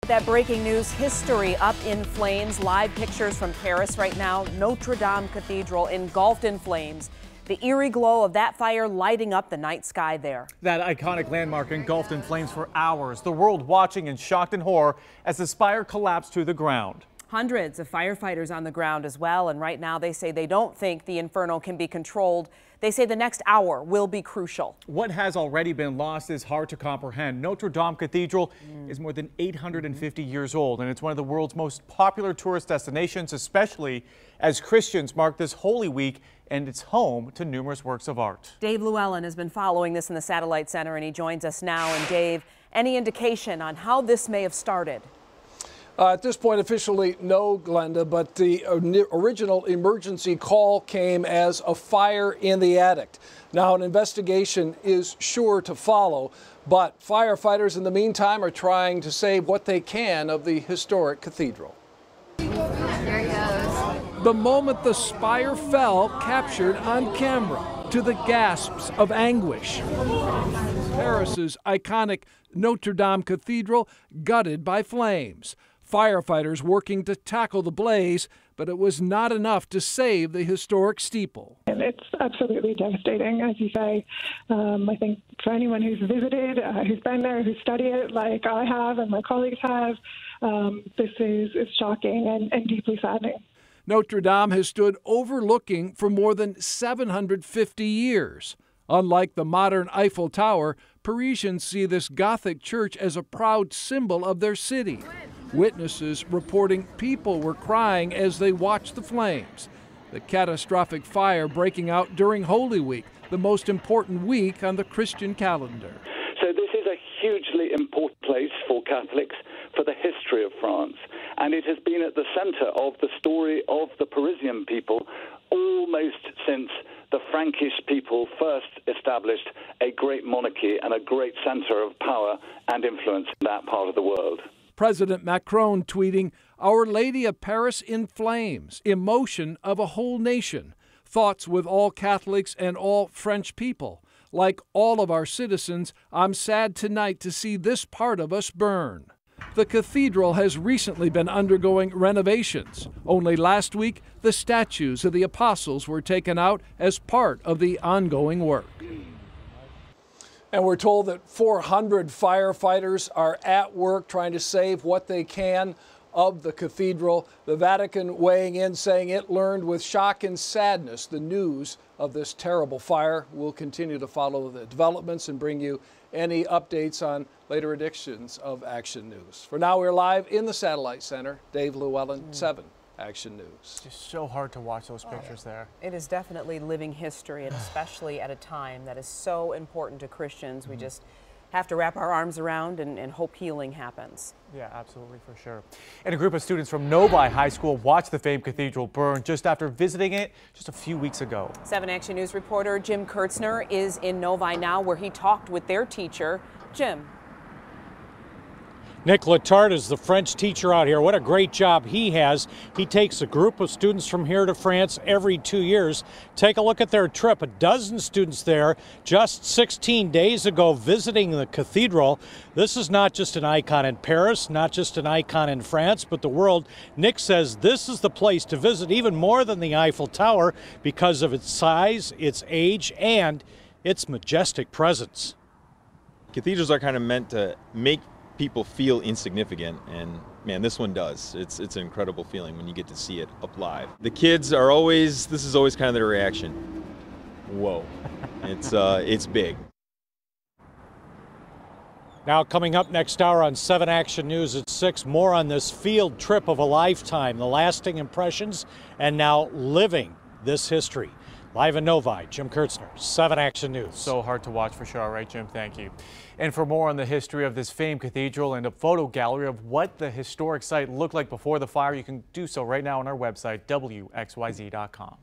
That breaking news, history up in flames. Live pictures from Paris right now. Notre Dame Cathedral engulfed in flames. The eerie glow of that fire lighting up the night sky there. That iconic landmark engulfed in flames for hours. The world watching in shock and horror as the spire collapsed to the ground. Hundreds of firefighters on the ground as well. And right now they say they don't think the inferno can be controlled. They say the next hour will be crucial. What has already been lost is hard to comprehend. Notre Dame Cathedral is more than 850 years old, and it's one of the world's most popular tourist destinations, especially as Christians mark this Holy Week, and it's home to numerous works of art. Dave Llewellyn has been following this in the Satellite Center, and he joins us now. And Dave, any indication on how this may have started? At this point, officially, no, Glenda, but the original emergency call came as a fire in the attic. Now, an investigation is sure to follow, but firefighters in the meantime are trying to save what they can of the historic cathedral. There it goes. The moment the spire fell, captured on camera, to the gasps of anguish. Paris's iconic Notre Dame Cathedral gutted by flames. Firefighters working to tackle the blaze, but it was not enough to save the historic steeple. And it's absolutely devastating, as you say. I think for anyone who's visited, who's been there, who's studied it like I have and my colleagues have, this is shocking and deeply saddening. Notre Dame has stood overlooking for more than 750 years. Unlike the modern Eiffel Tower, Parisians see this Gothic church as a proud symbol of their city. Witnesses reporting people were crying as they watched the flames. The catastrophic fire breaking out during Holy Week, the most important week on the Christian calendar. So this is a hugely important place for Catholics, for the history of France. And it has been at the center of the story of the Parisian people almost since the Frankish people first established a great monarchy and a great center of power and influence in that part of the world. President Macron tweeting, "Our Lady of Paris in flames, emotion of a whole nation, thoughts with all Catholics and all French people. Like all of our citizens, I'm sad tonight to see this part of us burn." The cathedral has recently been undergoing renovations. Only last week, the statues of the apostles were taken out as part of the ongoing work. And we're told that 400 firefighters are at work trying to save what they can of the cathedral. The Vatican weighing in, saying it learned with shock and sadness the news of this terrible fire. We'll continue to follow the developments and bring you any updates on later editions of Action News. For now, we're live in the Satellite Center. Dave Llewellyn, 7 Action News. Just so hard to watch those pictures there. It is definitely living history, and especially at a time that is so important to Christians. We just have to wrap our arms around and hope healing happens. Yeah, absolutely, for sure. And a group of students from Novi High School watched the famed cathedral burn just after visiting it just a few weeks ago. 7 Action News reporter Jim Kurtzner is in Novi now, where he talked with their teacher. Jim. Nick La Tarte is the French teacher out here. What a great job he has. He takes a group of students from here to France every 2 years. Take a look at their trip. A dozen students there just 16 days ago visiting the cathedral. This is not just an icon in Paris, not just an icon in France, but the world. Nick says this is the place to visit even more than the Eiffel Tower because of its size, its age, and its majestic presence. Cathedrals are kind of meant to make people feel insignificant, and man, this one does. It's an incredible feeling when you get to see it up live. The kids are always, this is always kind of their reaction. Whoa. It's big. Now coming up next hour on 7 Action News at 6, more on this field trip of a lifetime, the lasting impressions, and now living this history. Live in Novi, Jim Kurtzner, 7 Action News. So hard to watch for sure. All right, Jim, thank you. And for more on the history of this famed cathedral and a photo gallery of what the historic site looked like before the fire, you can do so right now on our website, WXYZ.com.